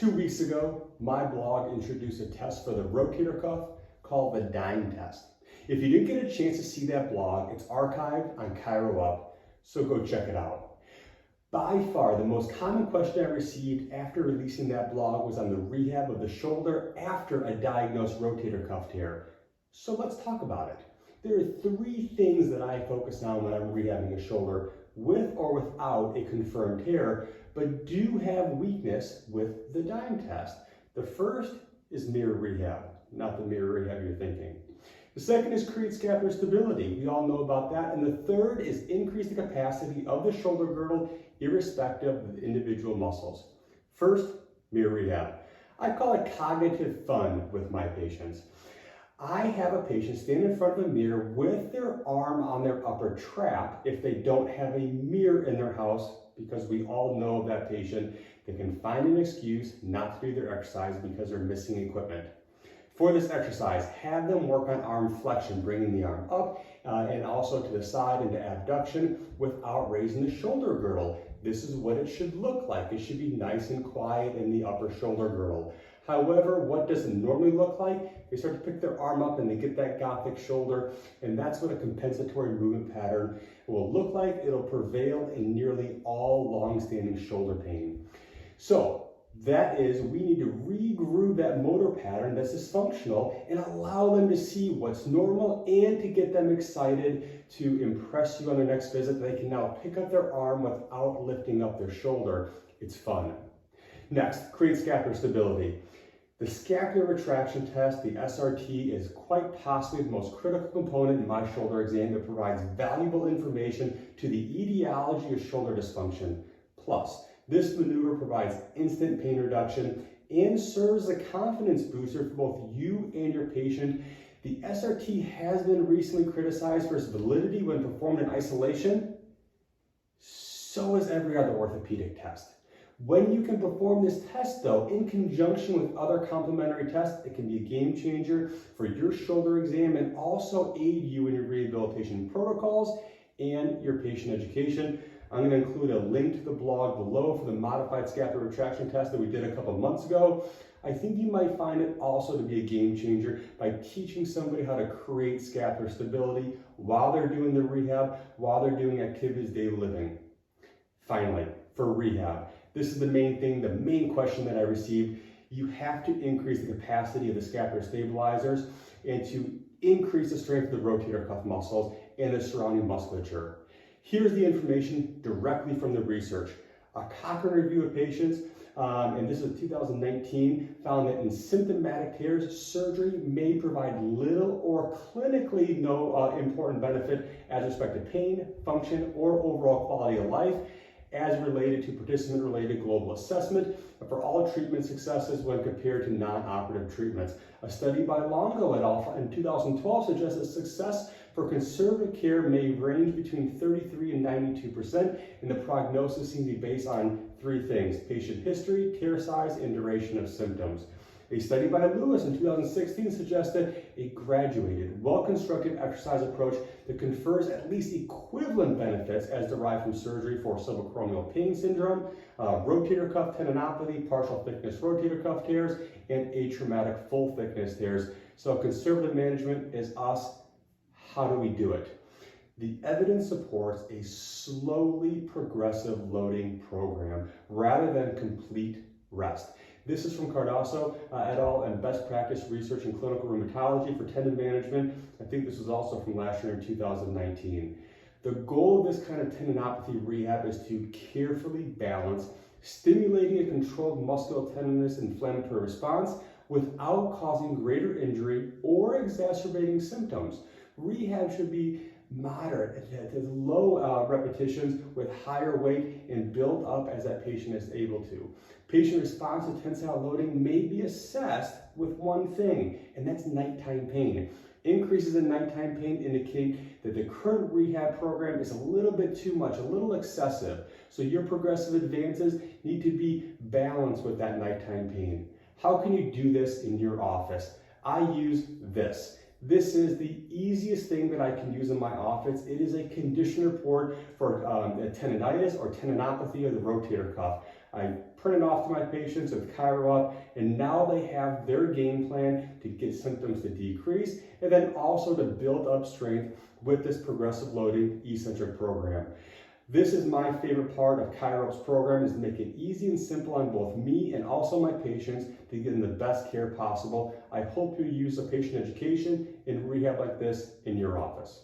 2 weeks ago, my blog introduced a test for the rotator cuff called the DIME test. If you didn't get a chance to see that blog, it's archived on ChiroUp, so go check it out. By far, the most common question I received after releasing that blog was on the rehab of the shoulder after a diagnosed rotator cuff tear. So let's talk about it. There are 3 things that I focus on when I'm rehabbing a shoulder with or without a confirmed tear, but do have weakness with the DIME test. The first is mirror rehab, not the mirror rehab you're thinking. The second is create scapular stability. We all know about that. And the third is increase the capacity of the shoulder girdle irrespective of the individual muscles. First, mirror rehab. I call it cognitive fun with my patients. I have a patient stand in front of a mirror with their arm on their upper trap if they don't have a mirror in their house, because we all know of that patient. They can find an excuse not to do their exercise because they're missing equipment. For this exercise, have them work on arm flexion, bringing the arm up and also to the side into abduction without raising the shoulder girdle. This is what it should look like. It should be nice and quiet in the upper shoulder girdle. However, what does it normally look like? They start to pick their arm up and they get that Gothic shoulder, and that's what a compensatory movement pattern will look like. It'll prevail in nearly all long-standing shoulder pain. So that is, we need to regroove that motor pattern that's dysfunctional and allow them to see what's normal and to get them excited to impress you on their next visit. They can now pick up their arm without lifting up their shoulder. It's fun. Next, create scapular stability. The scapular retraction test, the SRT, is quite possibly the most critical component in my shoulder exam that provides valuable information to the etiology of shoulder dysfunction. Plus, this maneuver provides instant pain reduction and serves as a confidence booster for both you and your patient. The SRT has been recently criticized for its validity when performed in isolation. So is every other orthopedic test. When you can perform this test, though, in conjunction with other complementary tests, it can be a game changer for your shoulder exam and also aid you in your rehabilitation protocols and your patient education. I'm going to include a link to the blog below for the modified scapular retraction test that we did a couple months ago. I think you might find it also to be a game changer by teaching somebody how to create scapular stability while they're doing the rehab, while they're doing activities daily living. Finally, for rehab, this is the main thing, the main question that I received. You have to increase the capacity of the scapular stabilizers and to increase the strength of the rotator cuff muscles and the surrounding musculature. Here's the information directly from the research. A Cochrane review of patients, and this is 2019, found that in symptomatic tears, surgery may provide little or clinically no important benefit as respect to pain, function, or overall quality of life, as related to participant-related global assessment for all treatment successes when compared to non-operative treatments. A study by Longo et al. In 2012 suggests that success for conservative care may range between 33 and 92%, and the prognosis seems to be based on 3 things: patient history, tear size, and duration of symptoms. A study by Lewis in 2016 suggested a graduated, well-constructed exercise approach that confers at least equivalent benefits as derived from surgery for subacromial pain syndrome, rotator cuff tendinopathy, partial thickness rotator cuff tears, and atraumatic full thickness tears. So conservative management is us. How do we do it? The evidence supports a slowly progressive loading program rather than complete rest. This is from Cardoso et al. And Best Practice Research in Clinical Rheumatology for Tendon Management. I think this was also from last year in 2019. The goal of this kind of tendinopathy rehab is to carefully balance stimulating a controlled musculotendinous inflammatory response without causing greater injury or exacerbating symptoms. Rehab should be moderate, to low repetitions with higher weight and build up as that patient is able to. Patient response to tensile loading may be assessed with one thing, and that's nighttime pain. Increases in nighttime pain indicate that the current rehab program is a little bit too much, a little excessive. So your progressive advances need to be balanced with that nighttime pain. How can you do this in your office? I use this. This is the easiest thing that I can use in my office. It is a condition report for tendinitis or tendinopathy of the rotator cuff. I print it off to my patients with Chiro Up, and now they have their game plan to get symptoms to decrease, and then also to build up strength with this progressive loading eccentric program. This is my favorite part of Chiro Up's program, is to make it easy and simple on both me and also my patients to get them the best care possible. I hope you use the patient education in rehab like this in your office.